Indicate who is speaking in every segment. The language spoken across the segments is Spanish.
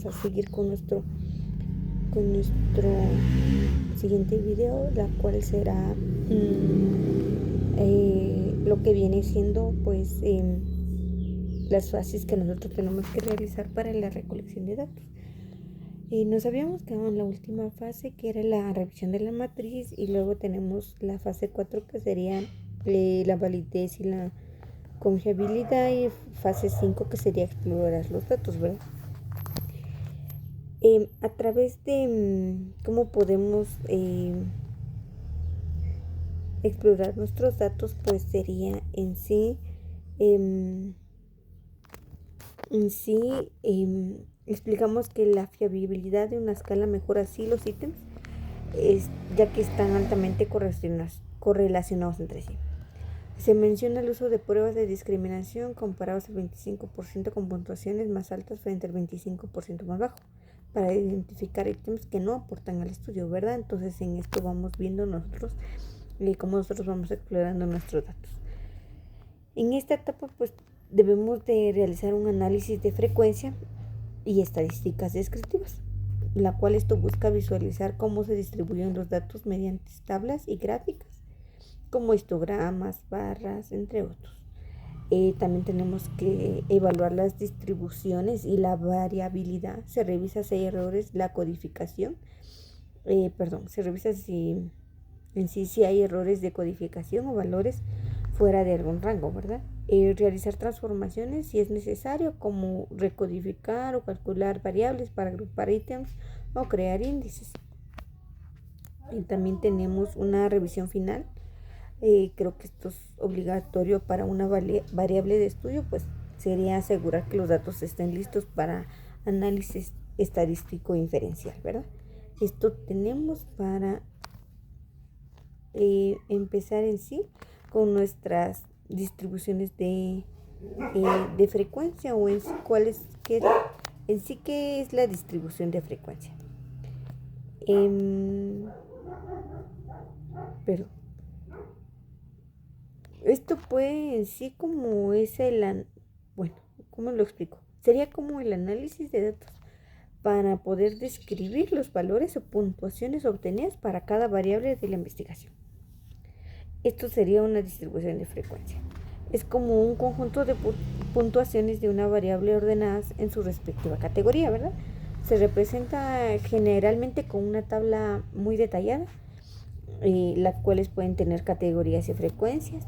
Speaker 1: a seguir con nuestro siguiente video, la cual será lo que viene siendo pues las fases que nosotros tenemos que realizar para la recolección de datos. Nos habíamos quedado en la última fase, que era la revisión de la matriz, y luego tenemos la fase 4, que sería la validez y la confiabilidad, y fase 5, que sería explorar los datos, ¿verdad? A través de cómo podemos explorar nuestros datos, pues sería en sí explicamos que la fiabilidad de una escala mejora así los ítems, ya que están altamente correlacionados entre sí. Se menciona el uso de pruebas de discriminación comparados al 25% con puntuaciones más altas frente al 25% más bajo, para identificar ítems que no aportan al estudio, ¿verdad? Entonces en esto vamos viendo nosotros cómo nosotros vamos explorando nuestros datos. En esta etapa pues debemos de realizar un análisis de frecuencia y estadísticas descriptivas, la cual esto busca visualizar cómo se distribuyen los datos mediante tablas y gráficas, como histogramas, barras, entre otros. También tenemos que evaluar las distribuciones y la variabilidad. Se revisa si hay errores, la codificación. Se revisa si hay errores de codificación o valores fuera de algún rango, ¿verdad? Realizar transformaciones si es necesario, como recodificar o calcular variables para agrupar ítems o crear índices. Y también tenemos una revisión final. Creo que esto es obligatorio para una variable de estudio, pues sería asegurar que los datos estén listos para análisis estadístico inferencial, ¿verdad? Esto tenemos para empezar en sí con nuestras distribuciones de frecuencia, o en sí qué es la distribución de frecuencia. Esto puede en sí como es ¿cómo lo explico? Sería como el análisis de datos para poder describir los valores o puntuaciones obtenidas para cada variable de la investigación. Esto sería una distribución de frecuencia. Es como un conjunto de puntuaciones de una variable ordenadas en su respectiva categoría, ¿verdad? Se representa generalmente con una tabla muy detallada, las cuales pueden tener categorías y frecuencias.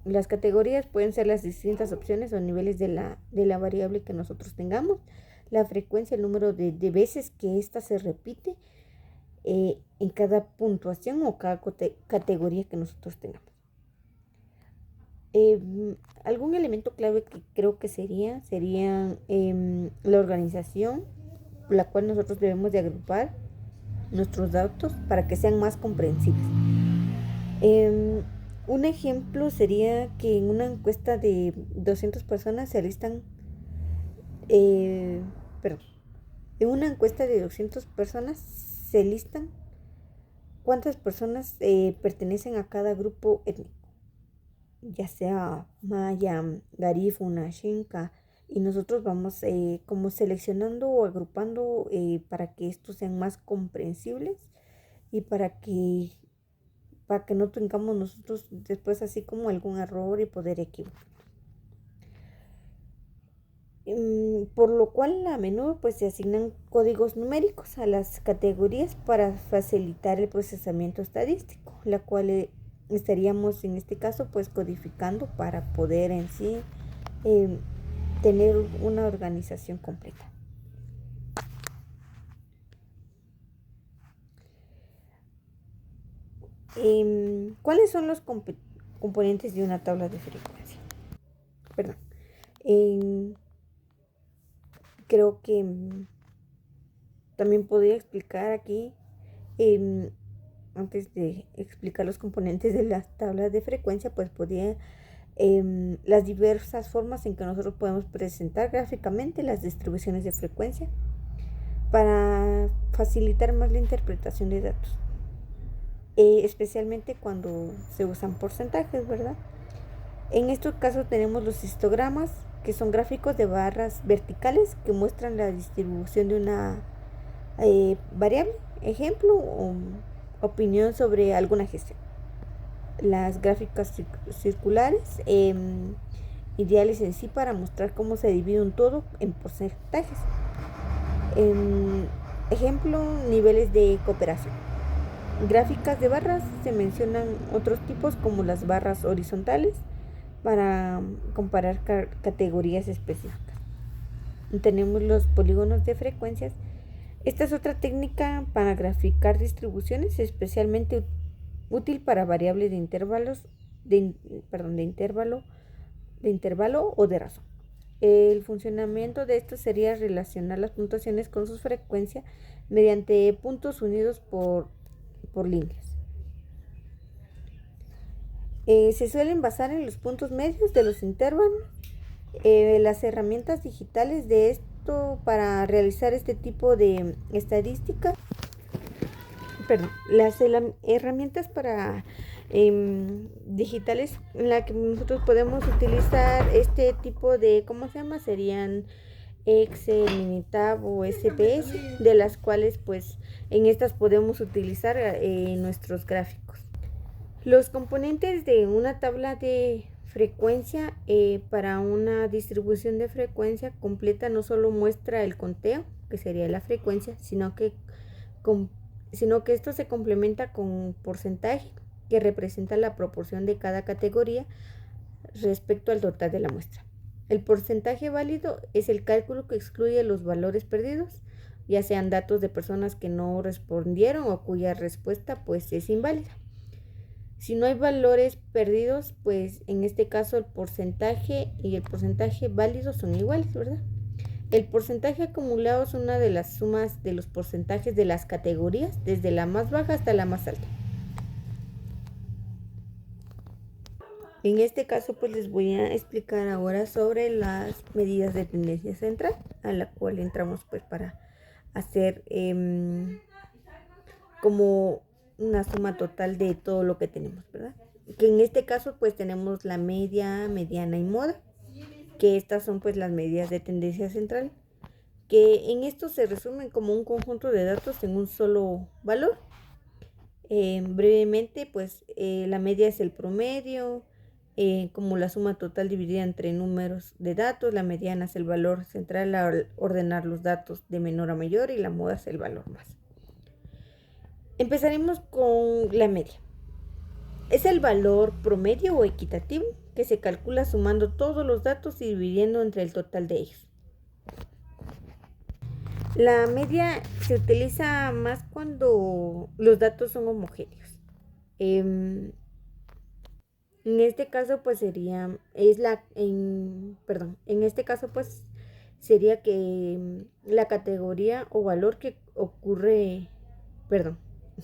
Speaker 1: Las categorías pueden ser las distintas opciones o niveles de la variable que nosotros tengamos, la frecuencia, el número de veces que ésta se repite en cada puntuación o cada categoría que nosotros tengamos. Algún elemento clave que creo que sería la organización, la cual nosotros debemos de agrupar nuestros datos para que sean más comprensibles. Un ejemplo sería que en una encuesta de 200 personas se alistan, en una encuesta de 200 personas se listan cuántas personas pertenecen a cada grupo étnico, ya sea maya, garífuna, xinca, y nosotros vamos como seleccionando o agrupando para que estos sean más comprensibles y para que no tengamos nosotros después así como algún error y poder equivocar. Por lo cual a menudo pues se asignan códigos numéricos a las categorías para facilitar el procesamiento estadístico, la cual estaríamos en este caso pues codificando para poder en sí tener una organización completa. ¿Cuáles son los componentes de una tabla de frecuencia? Creo que también podría explicar aquí, antes de explicar los componentes de las tablas de frecuencia, pues podría las diversas formas en que nosotros podemos presentar gráficamente las distribuciones de frecuencia para facilitar más la interpretación de datos, especialmente cuando se usan porcentajes, ¿verdad? En estos casos tenemos los histogramas, que son gráficos de barras verticales que muestran la distribución de una variable, ejemplo o opinión sobre alguna gestión. Las gráficas circulares, ideales en sí para mostrar cómo se divide un todo en porcentajes. Ejemplo, niveles de cooperación. Gráficas de barras se mencionan otros tipos como las barras horizontales para comparar categorías específicas. Tenemos los polígonos de frecuencias. Esta es otra técnica para graficar distribuciones, especialmente útil para variables de intervalos, de intervalo o de razón. El funcionamiento de esto sería relacionar las puntuaciones con sus frecuencias mediante puntos unidos por líneas. Se suelen basar en los puntos medios de los intervalos. Las herramientas digitales de esto para realizar este tipo de estadística, las herramientas para digitales en la que nosotros podemos utilizar este tipo de, serían Excel, Minitab o SPS, de las cuales pues en estas podemos utilizar nuestros gráficos. Los componentes de una tabla de frecuencia para una distribución de frecuencia completa no solo muestra el conteo, que sería la frecuencia, sino que esto se complementa con un porcentaje que representa la proporción de cada categoría respecto al total de la muestra. El porcentaje válido es el cálculo que excluye los valores perdidos, ya sean datos de personas que no respondieron o cuya respuesta pues es inválida. Si no hay valores perdidos, pues en este caso el porcentaje y el porcentaje válido son iguales, ¿verdad? El porcentaje acumulado es una de las sumas de los porcentajes de las categorías, desde la más baja hasta la más alta. En este caso, pues les voy a explicar ahora sobre las medidas de tendencia central, a la cual entramos pues para hacer como una suma total de todo lo que tenemos, ¿verdad? Que en este caso pues tenemos la media, mediana y moda, que estas son pues las medidas de tendencia central, que en esto se resumen como un conjunto de datos en un solo valor. Brevemente pues la media es el promedio, como la suma total dividida entre números de datos. La mediana es el valor central al ordenar los datos de menor a mayor y la moda es el valor más. Empezaremos con la media. Es el valor promedio o equitativo que se calcula sumando todos los datos y dividiendo entre el total de ellos. La media se utiliza más cuando los datos son homogéneos. En este caso pues sería, en este caso pues sería que la categoría o valor que ocurre,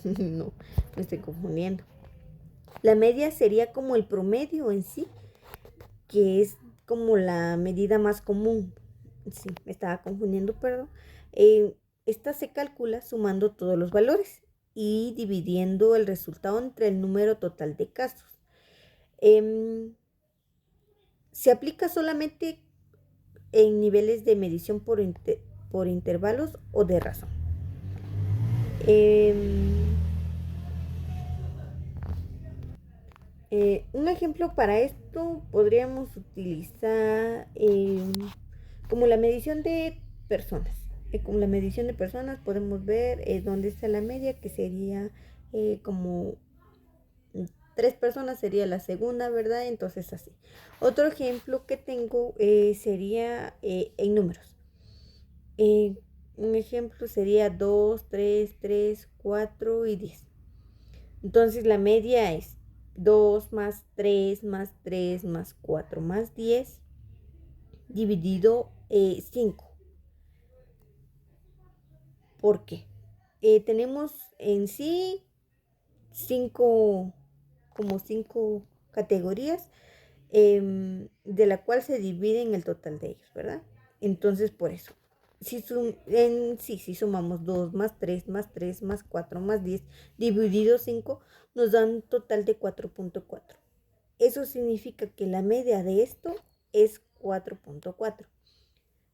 Speaker 1: no, me estoy confundiendo. La media sería como el promedio en sí, que es como la medida más común. Sí, me estaba confundiendo, perdón. Esta se calcula sumando todos los valores y dividiendo el resultado entre el número total de casos. Se aplica solamente en niveles de medición por intervalos o de razón. Un ejemplo para esto podríamos utilizar como la medición de personas. Como la medición de personas podemos ver dónde está la media, que sería como 3 personas sería la segunda, ¿verdad? Entonces así. Otro ejemplo que tengo sería en números. Un ejemplo sería 2, 3, 4 y 10. Entonces la media es 2 más 3 más 3 más 4 más 10 dividido 5. ¿Por qué? Tenemos en sí 5 categorías de la cual se dividen el total de ellos, ¿verdad? Entonces por eso. Si sumamos 2 más 3 más 3 más 4 más 10 dividido 5, nos da un total de 4.4. Eso significa que la media de esto es 4.4.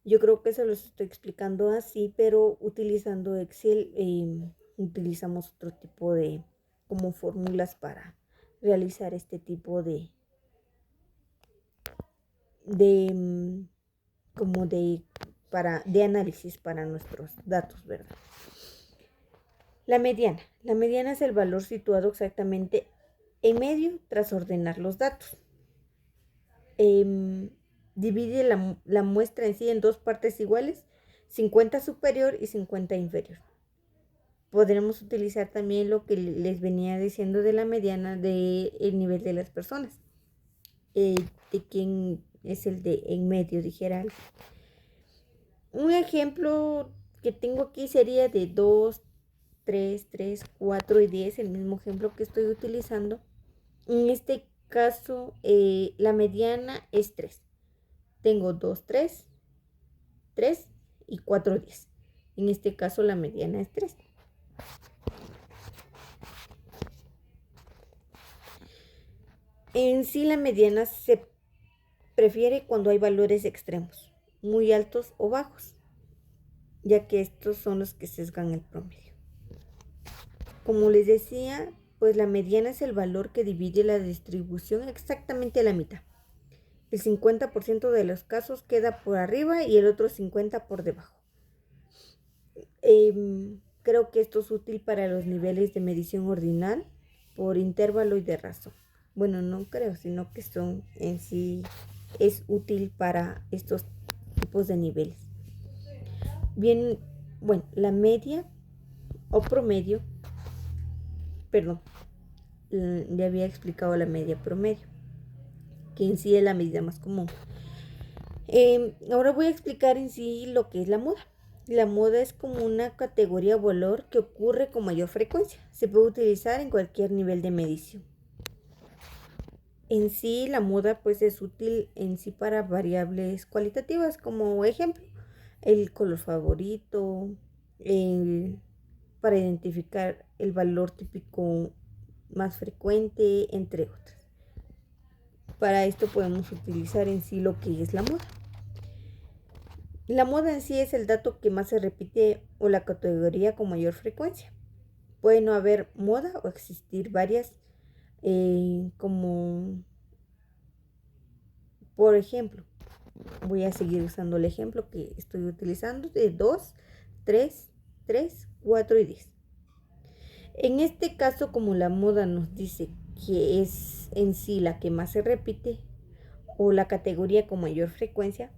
Speaker 1: Yo creo que se los estoy explicando así, pero utilizando Excel utilizamos otro tipo de como fórmulas para realizar este tipo de como de análisis para nuestros datos, ¿verdad? La mediana. La mediana es el valor situado exactamente en medio tras ordenar los datos. Divide la muestra en sí en dos partes iguales, 50 superior y 50 inferior. Podremos utilizar también lo que les venía diciendo de la mediana del nivel de las personas, de quién es el de en medio, dijera algo. Un ejemplo que tengo aquí sería de 2, 3, 4 y 10, el mismo ejemplo que estoy utilizando. En este caso, la mediana es 3. Tengo 2, 3 y 4, 10. En este caso, la mediana es 3. En sí, la mediana se prefiere cuando hay valores extremos, muy altos o bajos, ya que estos son los que sesgan el promedio. Como les decía, pues la mediana es el valor que divide la distribución exactamente a la mitad. El 50% de los casos queda por arriba y el otro 50% por debajo. Creo que esto es útil para los niveles de medición ordinal por intervalo y de razón. Bueno, no creo, sino que son en sí es útil para estos tipos de niveles. Bien, bueno, la media o promedio, perdón, ya había explicado la media promedio, que en sí es la medida más común. Ahora voy a explicar en sí lo que es la moda. La moda es como una categoría o valor que ocurre con mayor frecuencia. Se puede utilizar en cualquier nivel de medición. En sí, la moda pues es útil en sí para variables cualitativas, como ejemplo, el color favorito, para identificar el valor típico más frecuente, entre otras. Para esto podemos utilizar en sí lo que es la moda. La moda en sí es el dato que más se repite o la categoría con mayor frecuencia. Puede no haber moda o existir varias, como por ejemplo, voy a seguir usando el ejemplo que estoy utilizando de 2, 3, 4 y 10. En este caso, como la moda nos dice que es en sí la que más se repite o la categoría con mayor frecuencia,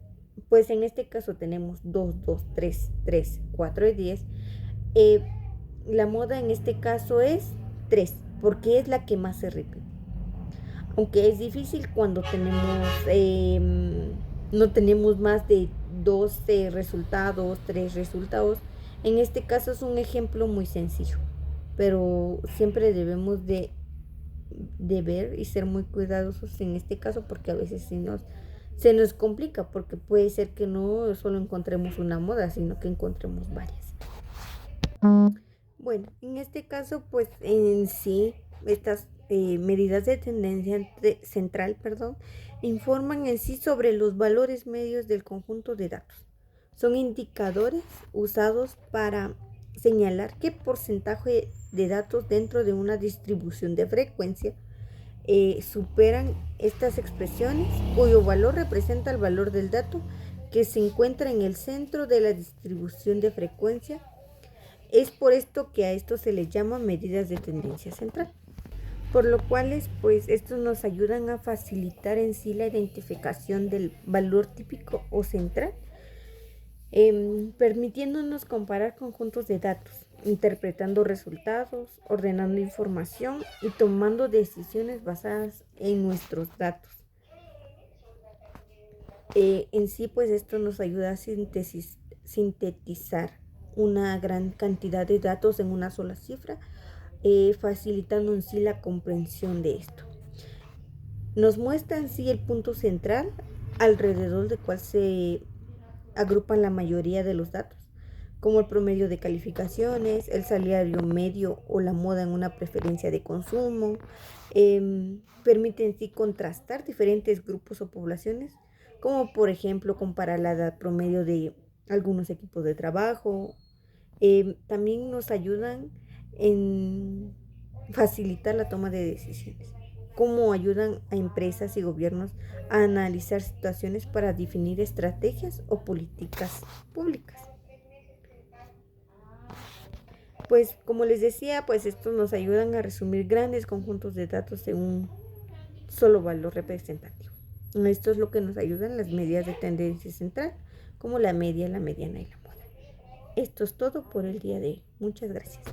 Speaker 1: pues en este caso tenemos 2, 2, 3, 3, 4 y 10. La moda en este caso es 3, porque es la que más se repite. Aunque es difícil cuando no tenemos más de 12 resultados, 3 resultados. En este caso es un ejemplo muy sencillo, pero siempre debemos de ver y ser muy cuidadosos en este caso, porque a veces se nos complica, porque puede ser que no solo encontremos una moda, sino que encontremos varias. Bueno, en este caso pues en sí estas medidas de tendencia central, informan en sí sobre los valores medios del conjunto de datos. Son indicadores usados para señalar qué porcentaje de datos dentro de una distribución de frecuencia superan estas expresiones, cuyo valor representa el valor del dato que se encuentra en el centro de la distribución de frecuencia. Es por esto que a esto se le llama medidas de tendencia central, por lo cual pues estos nos ayudan a facilitar en sí la identificación del valor típico o central, permitiéndonos comparar conjuntos de datos, interpretando resultados, ordenando información y tomando decisiones basadas en nuestros datos. En sí pues esto nos ayuda a sintetizar una gran cantidad de datos en una sola cifra, facilitando en sí la comprensión de esto. Nos muestra en sí el punto central alrededor del cual se agrupan la mayoría de los datos, como el promedio de calificaciones, el salario medio o la moda en una preferencia de consumo. Permite en sí contrastar diferentes grupos o poblaciones como por ejemplo comparar la edad promedio de algunos equipos de trabajo. También nos ayudan en facilitar la toma de decisiones, cómo ayudan a empresas y gobiernos a analizar situaciones para definir estrategias o políticas públicas. Pues como les decía, pues estos nos ayudan a resumir grandes conjuntos de datos en un solo valor representativo. Esto es lo que nos ayudan las medidas de tendencia central, como la media, la mediana y la moda. Esto es todo por el día de hoy. Muchas gracias.